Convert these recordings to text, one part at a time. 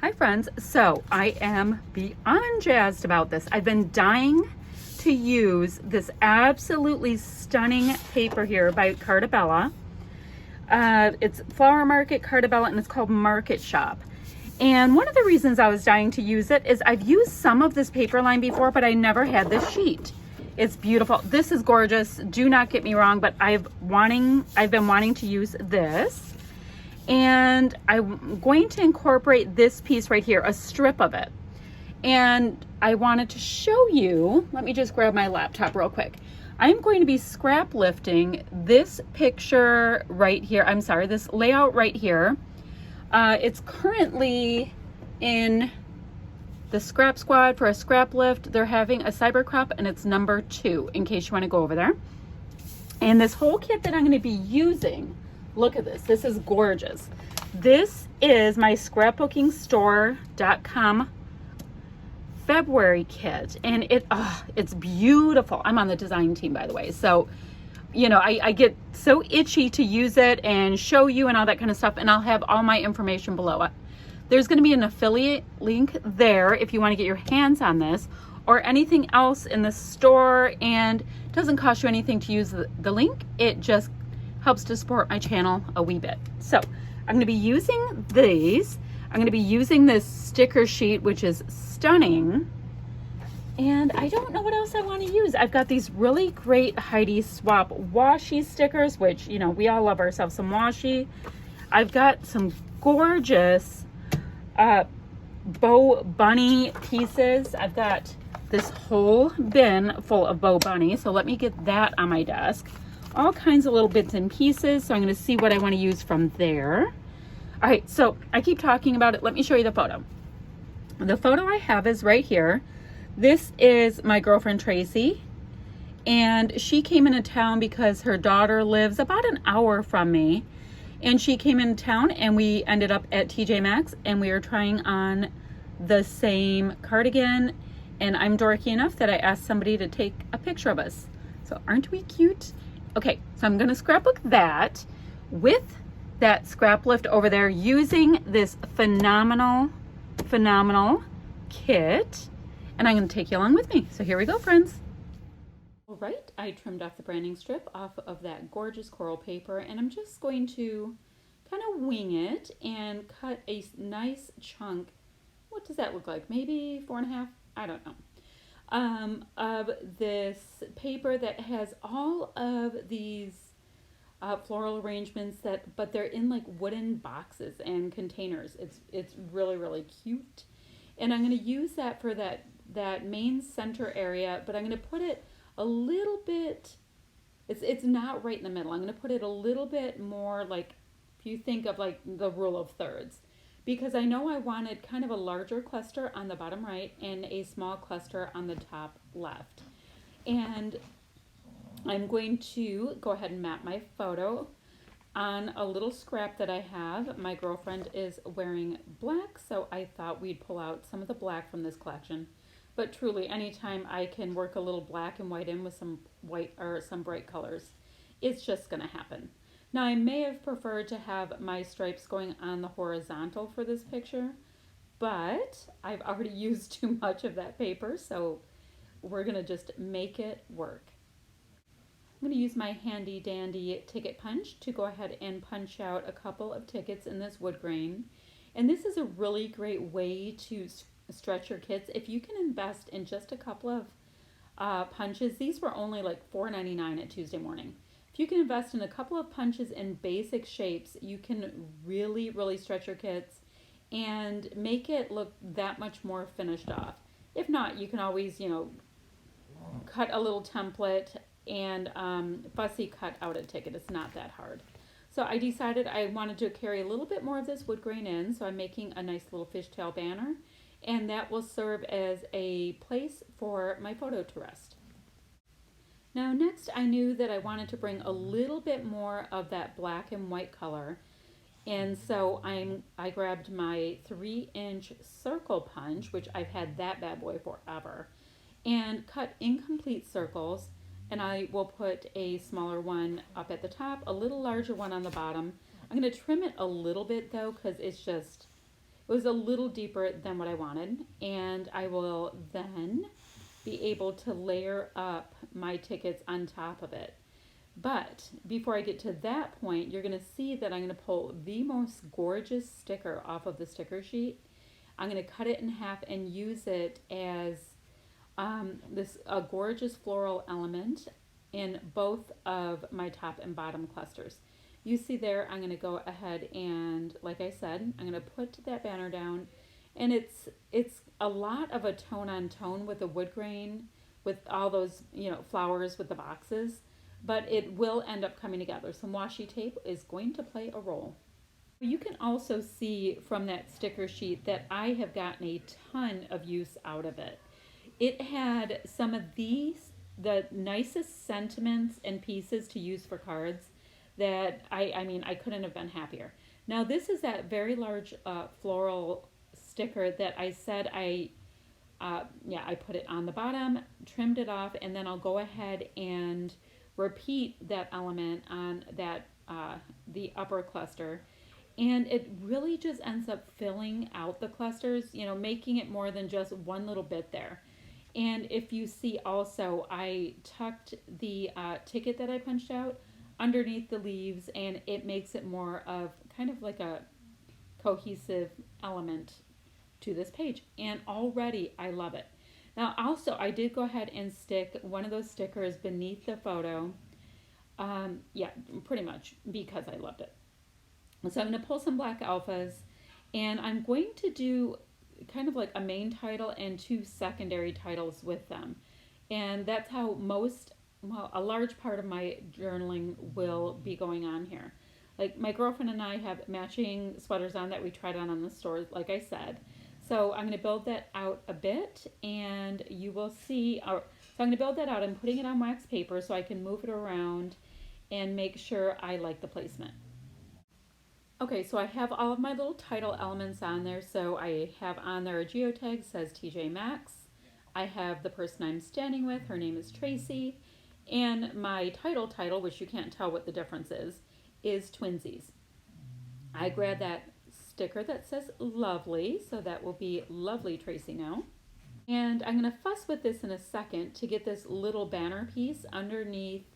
Hi friends, so I am beyond jazzed about this. I've been dying to use this absolutely stunning paper here by Cartabella. It's Flower Market Cartabella and it's called Market Shop. And one of the reasons I was dying to use it is I've used some of this paper line before, but I never had this sheet. It's beautiful. This is gorgeous. Do not get me wrong, but I've been wanting to use this. And I'm going to incorporate this piece right here, a strip of it. And I wanted to show you, let me just grab my laptop real quick. I'm going to be scrap lifting this picture right here. I'm sorry, this layout right here. It's currently in the Scrap Squad for a scrap lift. They're having a cyber crop and it's number 2 in case you want to go over there. And this whole kit that I'm going to be using, look at this. This is gorgeous. This is my scrapbookingstore.com February kit, and it's beautiful. I'm on the design team, by the way, so you know I get so itchy to use it and show you and all that kind of stuff, and I'll have all my information below it. There's going to be an affiliate link there if you want to get your hands on this or anything else in the store, and it doesn't cost you anything to use the link. It just helps to support my channel a wee bit. So I'm going to be using these. I'm going to be using this sticker sheet, which is stunning. And I don't know what else I want to use. I've got these really great Heidi Swap washi stickers, which, you know, we all love ourselves some washi. I've got some gorgeous Bow Bunny pieces. I've got this whole bin full of Bow Bunny. So let me get that on my desk. All kinds of little bits and pieces. So I'm going to see what I want to use from there. All right, so I keep talking about it. Let me show you the photo. The photo I have is right here. This is my girlfriend Tracy, and she came into town because her daughter lives about an hour from me, and she came into town and we ended up at TJ Maxx and we were trying on the same cardigan, and I'm dorky enough that I asked somebody to take a picture of us. So aren't we cute? Okay, so I'm gonna scrapbook that with that scrap lift over there using this phenomenal kit, and I'm gonna take you along with me. So here we go, friends. All right, I trimmed off the branding strip off of that gorgeous coral paper, and I'm just going to kind of wing it and cut a nice chunk. What does that look like? Maybe 4.5? I don't know. Of this paper that has all of these floral arrangements but they're in like wooden boxes and containers. It's really cute, and I'm going to use that for that main center area, but I'm going to put it a little bit. It's not right in the middle. I'm going to put it a little bit more like, if you think of like the rule of thirds, because I know I wanted kind of a larger cluster on the bottom right and a small cluster on the top left. And I'm going to go ahead and map my photo on a little scrap that I have. My girlfriend is wearing black, so I thought we'd pull out some of the black from this collection. But truly, anytime I can work a little black and white in with some white or some bright colors, it's just going to happen. Now, I may have preferred to have my stripes going on the horizontal for this picture, but I've already used too much of that paper, so we're going to just make it work. I'm going to use my handy dandy ticket punch to go ahead and punch out a couple of tickets in this wood grain. And this is a really great way to stretch your kits. If you can invest in just a couple of punches, these were only like $4.99 at Tuesday Morning. If you can invest in a couple of punches in basic shapes, you can really stretch your kits and make it look that much more finished off. If not, you can always, you know, cut a little template and fussy cut out a ticket. It's not that hard. So I decided I wanted to carry a little bit more of this wood grain in, so I'm making a nice little fishtail banner, and that will serve as a place for my photo to rest. Now next, I knew that I wanted to bring a little bit more of that black and white color, and so I grabbed my 3-inch circle punch, which I've had that bad boy forever, and cut incomplete circles, and I will put a smaller one up at the top, a little larger one on the bottom. I'm going to trim it a little bit though, because it was a little deeper than what I wanted, and I will then be able to layer up my tickets on top of it. But before I get to that point, you're going to see that I'm going to pull the most gorgeous sticker off of the sticker sheet. I'm going to cut it in half and use it as this a gorgeous floral element in both of my top and bottom clusters. You see there, I'm going to go ahead and, like I said, I'm going to put that banner down, and it's a lot of a tone on tone with the wood grain, with all those flowers with the boxes, but it will end up coming together. Some washi tape is going to play a role. You can also see from that sticker sheet that I have gotten a ton of use out of it. It had some of the nicest sentiments and pieces to use for cards that I couldn't have been happier. Now this is that very large floral sticker that I said I put it on the bottom, trimmed it off, and then I'll go ahead and repeat that element on that the upper cluster, and it really just ends up filling out the clusters, making it more than just one little bit there. And if you see also, I tucked the ticket that I punched out underneath the leaves, and it makes it more of kind of like a cohesive element to this page. And already I love it. Now also, I did go ahead and stick one of those stickers beneath the photo. Pretty much because I loved it. So I'm going to pull some black alphas, and I'm going to do kind of like a main title and two secondary titles with them. And that's how a large part of my journaling will be going on here. Like my girlfriend and I have matching sweaters on that we tried on the store, like I said. So I'm going to build that out a bit, and you will see. So I'm going to build that out. I'm putting it on wax paper so I can move it around and make sure I like the placement. Okay, so I have all of my little title elements on there. So I have on there a geotag, says TJ Maxx. I have the person I'm standing with, her name is Tracy. And my title, which you can't tell what the difference is Twinsies. I grabbed that sticker that says lovely, so that will be lovely Tracy now. And I'm going to fuss with this in a second to get this little banner piece underneath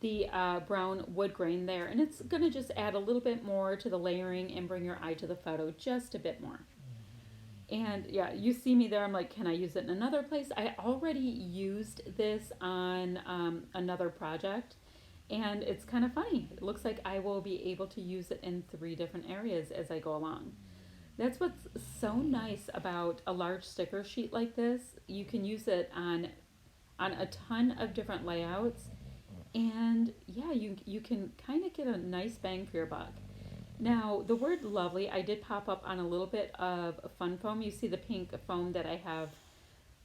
the brown wood grain there, and it's going to just add a little bit more to the layering and bring your eye to the photo just a bit more. And yeah, you see me there, I'm like, can I use it in another place? I already used this on another project, and it's kind of funny. It looks like I will be able to use it in 3 different areas as I go along. That's what's so nice about a large sticker sheet like this. You can use it on a ton of different layouts. And yeah, you can kind of get a nice bang for your buck. Now, the word lovely, I did pop up on a little bit of fun foam. You see the pink foam that I have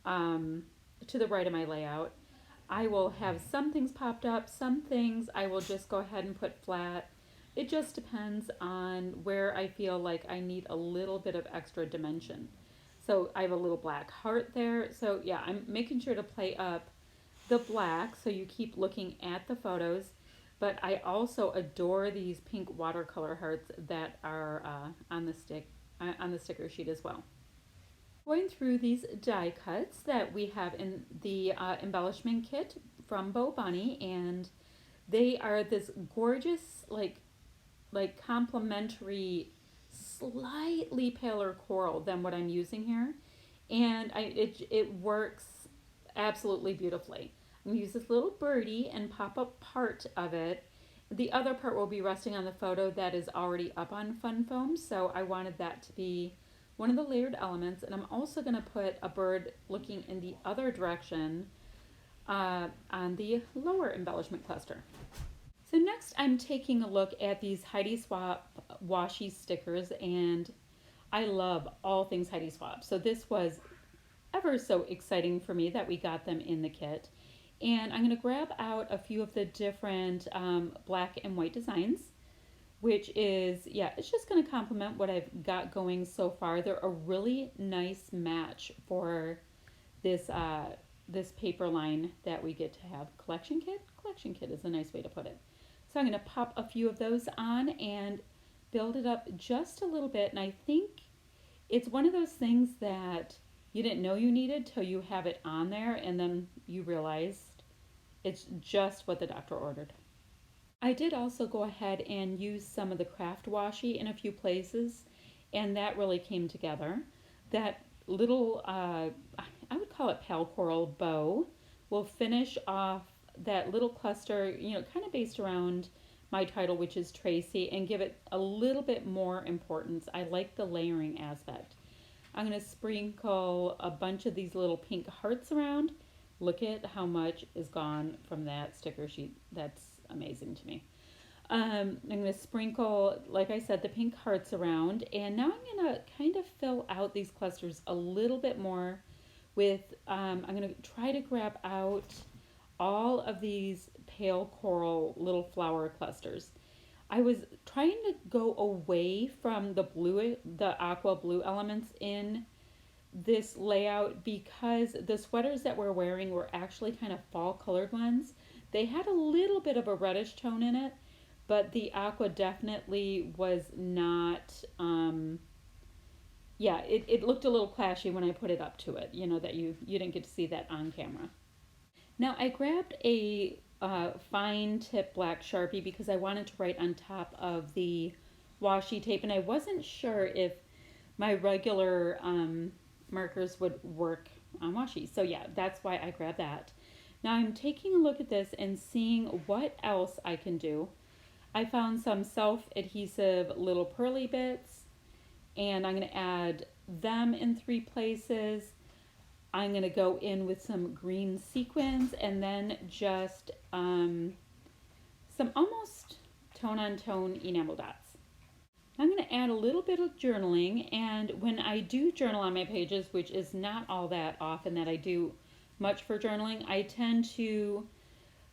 to the right of my layout. I will have some things popped up, some things I will just go ahead and put flat. It just depends on where I feel like I need a little bit of extra dimension. So I have a little black heart there. So yeah, I'm making sure to play up the black so you keep looking at the photos, but I also adore these pink watercolor hearts that are on the sticker sheet as well. Going through these die cuts that we have in the embellishment kit from Bo Bunny, and they are this gorgeous like complementary slightly paler coral than what I'm using here, and it works absolutely beautifully. I'm going to use this little birdie and pop up part of it. The other part will be resting on the photo that is already up on Fun Foam, so I wanted that to be one of the layered elements. And I'm also going to put a bird looking in the other direction on the lower embellishment cluster. So next I'm taking a look at these Heidi Swapp washi stickers, and I love all things Heidi Swapp. So this was ever so exciting for me that we got them in the kit. And I'm going to grab out a few of the different black and white designs, which is, it's just going to complement what I've got going so far. They're a really nice match for this this paper line that we get to have. Collection kit? Collection kit is a nice way to put it. So I'm going to pop a few of those on and build it up just a little bit, and I think It's one of those things that you didn't know you needed till you have it on there and then you realized it's just what the doctor ordered. I did also go ahead and use some of the craft washi in a few places, and that really came together. That little, I would call it pale coral bow, will finish off that little cluster, kind of based around my title, which is Tracy, and give it a little bit more importance. I like the layering aspect. I'm going to sprinkle a bunch of these little pink hearts around. Look at how much is gone from that sticker sheet. That's amazing to me. I'm going to sprinkle, like I said, the pink hearts around. And now I'm going to kind of fill out these clusters a little bit more with, I'm going to try to grab out all of these pale coral little flower clusters. I was trying to go away from the aqua blue elements in this layout because the sweaters that we're wearing were actually kind of fall colored ones. They had a little bit of a reddish tone in it, but the aqua definitely was not, yeah, it looked a little clashy when I put it up to it, that you didn't get to see that on camera. Now I grabbed a fine tip black Sharpie because I wanted to write on top of the washi tape, and I wasn't sure if my regular markers would work on washi. So yeah, that's why I grabbed that. Now I'm taking a look at this and seeing what else I can do. I found some self-adhesive little pearly bits, and I'm going to add them in 3 places. I'm going to go in with some green sequins and then just some almost tone-on-tone enamel dots. I'm going to add a little bit of journaling, and when I do journal on my pages, which is not all that often that I do much for journaling, I tend to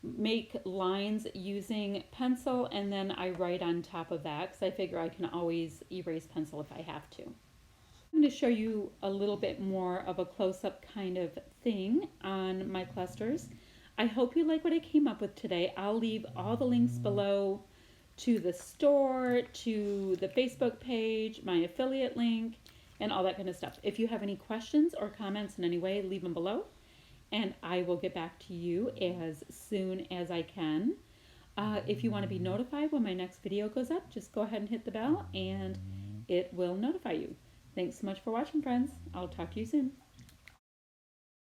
make lines using pencil and then I write on top of that because I figure I can always erase pencil if I have to. I'm going to show you a little bit more of a close-up kind of thing on my clusters. I hope you like what I came up with today. I'll leave all the links below to the store, to the Facebook page, my affiliate link, and all that kind of stuff. If you have any questions or comments in any way, leave them below, and I will get back to you as soon as I can. If you want to be notified when my next video goes up, just go ahead and hit the bell, and it will notify you. Thanks so much for watching, friends. I'll talk to you soon.